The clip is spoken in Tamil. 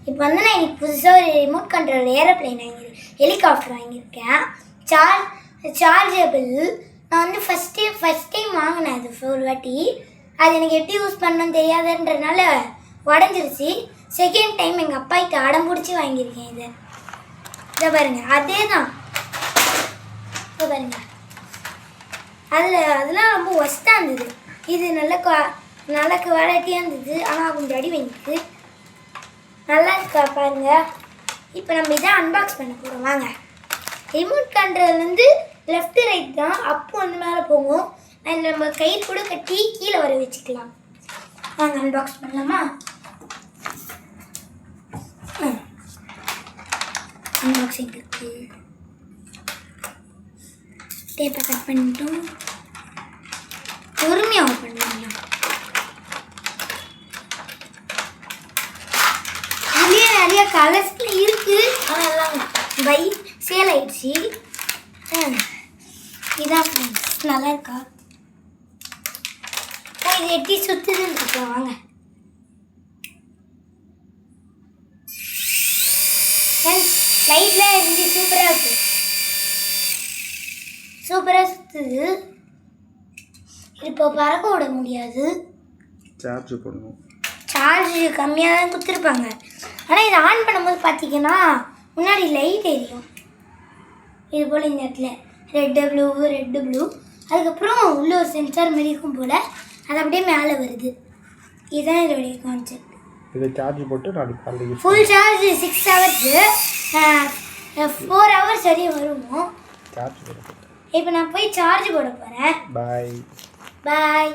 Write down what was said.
இப்போ வந்து நான் இன்னைக்கு புதுசாக ஒரு ரிமோட் கண்ட்ரோல் ஏரோப்ளைன் ஹெலிகாப்டர் வாங்கியிருக்கேன். சார்ஜபிள். நான் வந்து ஃபஸ்ட் டைம் வாங்கினேன் அது ஒரு வாட்டி. அது எனக்கு எப்படி யூஸ் பண்ணணும்னு தெரியாதுன்றதுனால உடஞ்சிருச்சு. செகண்ட் டைம் எங்கள் அப்பாக்கிட்ட அடம் பிடிச்சி வாங்கியிருக்கேன் இதை பாருங்கள். அதே தான் இதை பாருங்கள். அதெல்லாம் ரொம்ப ஒஸ்ட்டாக இருந்தது. இது நல்ல குவாலிட்டியாக இருந்தது. ஆனால் கொஞ்சம் அடி வாங்கிருக்கு. நல்லா இருக்கா பாருங்கள். இப்போ நம்ம இதை அன்பாக்ஸ் பண்ண போகிறோம். வாங்க. ரிமோட் கண்ட்ரோல் வந்து லெஃப்ட் ரைட் தான். அப்போ வந்து மேலே போகும். அதில் நம்ம கை கூட கட்டி கீழே வர வச்சுக்கலாம். வாங்க அன்பாக்ஸ் பண்ணலாமா? அன்பாக்சிங் இருக்கு. டேப்பை கட் பண்ணிட்டோம். பொறுமையாக ஓப்பன் பண்ணலாம். இதுலேயே நிறைய கலர்ஸ்ல இருக்கு. ஆனால் எல்லாம் சேல் ஆயிடுச்சு. இதான் நல்லா இருக்கா? இது எப்படி சுற்றுதுன்னு இருக்கலாம். வாங்க. லைட்லாம் இருந்து சூப்பராக இருக்கு. சூப்பராக சுற்றுது. இப்போ பறக்க விட முடியாது. சார்ஜ் பண்ணணும். சார்ஜ் கம்மியாக தான் கொடுத்துருப்பாங்க. ஆனால் இதை ஆன் பண்ணும்போது பார்த்தீங்கன்னா முன்னாடி லைட் எரியும். இது போல் இந்த இடத்துல ரெட்டு ப்ளூ. அதுக்கப்புறம் உள்ள ஒரு சென்சார் மாதிரி இருக்கும் போல். அது அப்படியே மேலே வருது. இதுதான் இதோடைய கான்செப்ட். இதை சார்ஜ் போட்டு நாளைக்கு காலையில் ஃபுல் சார்ஜ் 6 ஹவர்ஸு 4 ஹவர்ஸ் வரையும் வருமோ. சார்ஜ் போட்டு இப்போ நான் போய் சார்ஜ் போட போகிறேன். பாய்.